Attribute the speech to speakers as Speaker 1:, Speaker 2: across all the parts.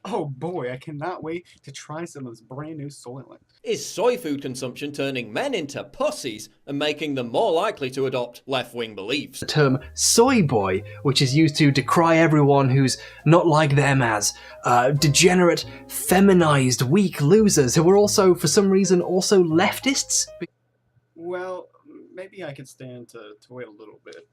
Speaker 1: Oh boy, I cannot wait to try some of this brand new Soylent.
Speaker 2: Is soy food consumption turning men into pussies and making them more likely to adopt left-wing beliefs?
Speaker 3: The term soy boy, which is used to decry everyone who's not like them as degenerate, feminized, weak losers who are also, for some reason, also leftists.
Speaker 1: Well, maybe I could stand to wait a little bit.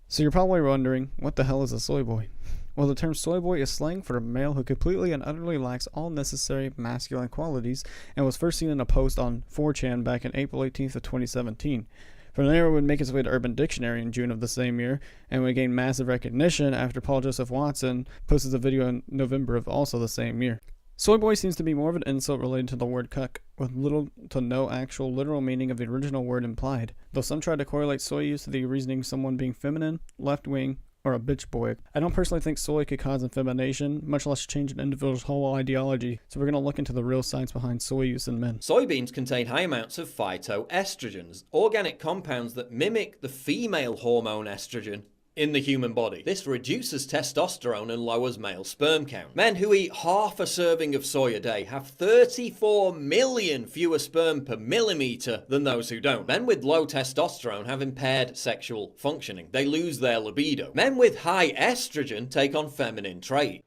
Speaker 4: So you're probably wondering, what the hell is a soy boy? Well, the term soy boy is slang for a male who completely and utterly lacks all necessary masculine qualities, and was first seen in a post on 4chan back in April 18th of 2017. From there, it would make its way to Urban Dictionary in June of the same year, and would gain massive recognition after Paul Joseph Watson posted a video in November of also the same year. Soy boy seems to be more of an insult related to the word cuck, with little to no actual literal meaning of the original word implied, though some try to correlate soy use to the reasoning someone being feminine, left-wing, or a bitch boy. I don't personally think soy could cause effemination, much less change an individual's whole ideology, so we're going to look into the real science behind soy use in men.
Speaker 2: Soybeans contain high amounts of phytoestrogens, organic compounds that mimic the female hormone estrogen in the human body. This reduces testosterone and lowers male sperm count. Men who eat half a serving of soy a day have 34 million fewer sperm per millimeter than those who don't. Men with low testosterone have impaired sexual functioning. They lose their libido. Men with high estrogen take on feminine traits.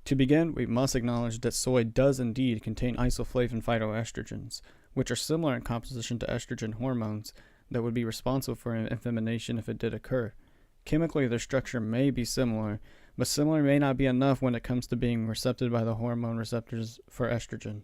Speaker 4: To begin, we must acknowledge that soy does indeed contain isoflavone phytoestrogens, which are similar in composition to estrogen hormones, that would be responsible for effemination if it did occur. Chemically, their structure may be similar, but similar may not be enough when it comes to being recepted by the hormone receptors for estrogen.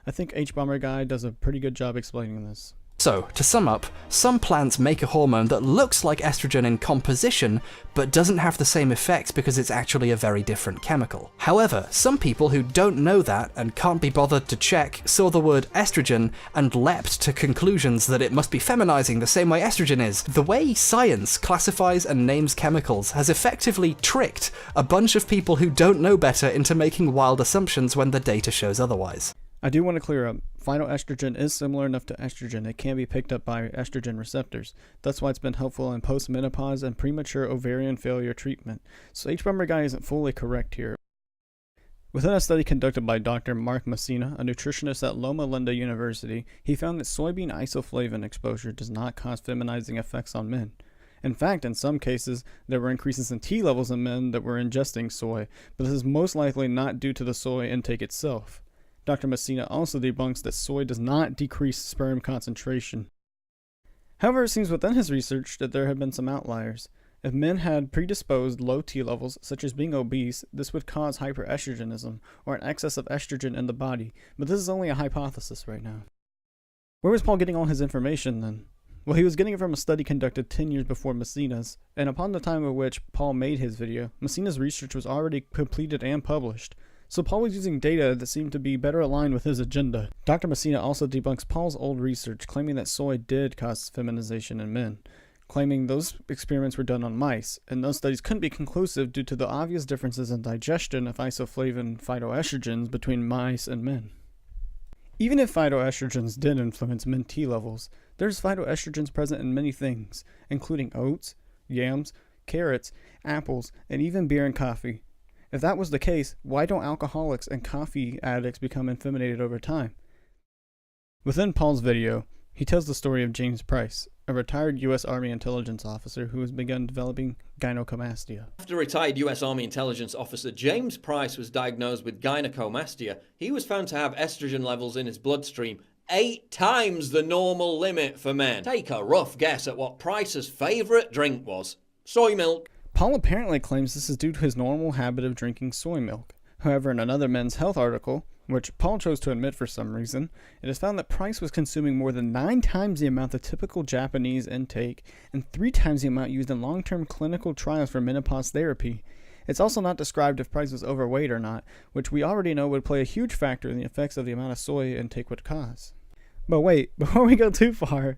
Speaker 4: I think HBomberGuy does a pretty good job explaining this.
Speaker 3: So, to sum up, some plants make a hormone that looks like estrogen in composition, but doesn't have the same effect because it's actually a very different chemical. However, some people who don't know that and can't be bothered to check saw the word estrogen and leapt to conclusions that it must be feminizing the same way estrogen is. The way science classifies and names chemicals has effectively tricked a bunch of people who don't know better into making wild assumptions when the data shows otherwise.
Speaker 4: I do want to clear up, phytoestrogen is similar enough to estrogen it can be picked up by estrogen receptors. That's why it's been helpful in postmenopause and premature ovarian failure treatment. So HBomberGuy isn't fully correct here. Within a study conducted by Dr. Mark Messina, a nutritionist at Loma Linda University, he found that soybean isoflavone exposure does not cause feminizing effects on men. In fact, in some cases, there were increases in T levels in men that were ingesting soy, but this is most likely not due to the soy intake itself. Dr. Messina also debunks that soy does not decrease sperm concentration. However, it seems within his research that there have been some outliers. If men had predisposed low T levels, such as being obese, this would cause hyperestrogenism, or an excess of estrogen in the body, but this is only a hypothesis right now. Where was Paul getting all his information then? Well, he was getting it from a study conducted 10 years before Messina's, and upon the time at which Paul made his video, Messina's research was already completed and published. So Paul was using data that seemed to be better aligned with his agenda. Dr. Messina also debunks Paul's old research, claiming that soy did cause feminization in men, claiming those experiments were done on mice, and those studies couldn't be conclusive due to the obvious differences in digestion of isoflavone phytoestrogens between mice and men. Even if phytoestrogens did influence men T levels, there's phytoestrogens present in many things, including oats, yams, carrots, apples, and even beer and coffee. If that was the case, why don't alcoholics and coffee addicts become effeminated over time? Within Paul's video, he tells the story of James Price, a retired U.S. Army intelligence officer who has begun developing gynecomastia.
Speaker 2: After retired US Army intelligence officer James Price was diagnosed with gynecomastia, he was found to have estrogen levels in his bloodstream 8 times the normal limit for men. Take a rough guess at what Price's favourite drink was. Soy milk.
Speaker 4: Paul apparently claims this is due to his normal habit of drinking soy milk. However, in another Men's Health article, which Paul chose to omit for some reason, it is found that Price was consuming more than 9 times the amount the typical Japanese intake and 3 times the amount used in long-term clinical trials for menopause therapy. It's also not described if Price was overweight or not, which we already know would play a huge factor in the effects of the amount of soy intake would cause. But wait, before we go too far,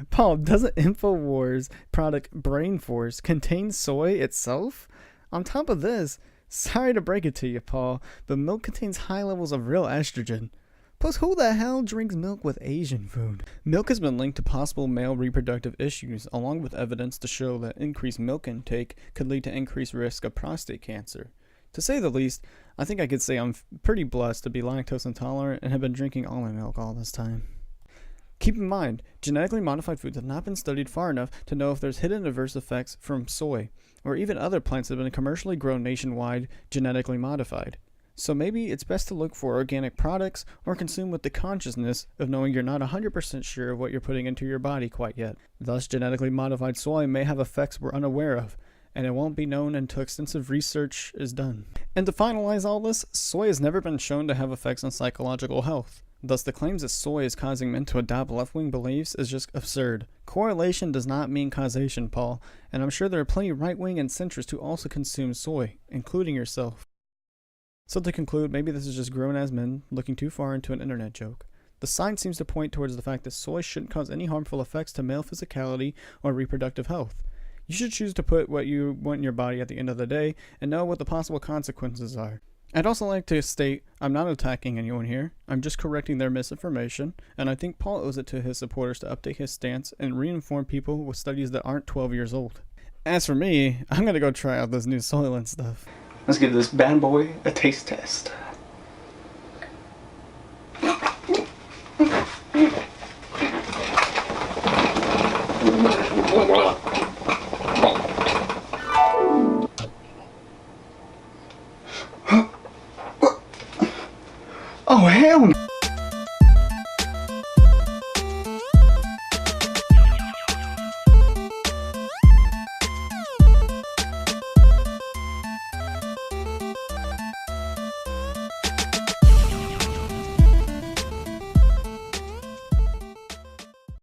Speaker 4: Paul, doesn't InfoWars product Brain Force contain soy itself? On top of this, sorry to break it to you, Paul, but milk contains high levels of real estrogen. Plus, who the hell drinks milk with Asian food? Milk has been linked to possible male reproductive issues, along with evidence to show that increased milk intake could lead to increased risk of prostate cancer. To say the least, I think I could say I'm pretty blessed to be lactose intolerant and have been drinking almond milk all this time. Keep in mind, genetically modified foods have not been studied far enough to know if there's hidden adverse effects from soy, or even other plants that have been commercially grown nationwide genetically modified. So maybe it's best to look for organic products or consume with the consciousness of knowing you're not 100% sure of what you're putting into your body quite yet. Thus, genetically modified soy may have effects we're unaware of, and it won't be known until extensive research is done. And to finalize all this, soy has never been shown to have effects on psychological health. Thus, the claims that soy is causing men to adopt left-wing beliefs is just absurd. Correlation does not mean causation, Paul, and I'm sure there are plenty right-wing and centrists who also consume soy, including yourself. So to conclude, maybe this is just grown-ass men looking too far into an internet joke. The science seems to point towards the fact that soy shouldn't cause any harmful effects to male physicality or reproductive health. You should choose to put what you want in your body at the end of the day and know what the possible consequences are. I'd also like to state I'm not attacking anyone here. I'm just correcting their misinformation, and I think Paul owes it to his supporters to update his stance and re-inform people with studies that aren't 12 years old. As for me, I'm gonna go try out this new Soylent stuff.
Speaker 1: Let's give this bad boy a taste test.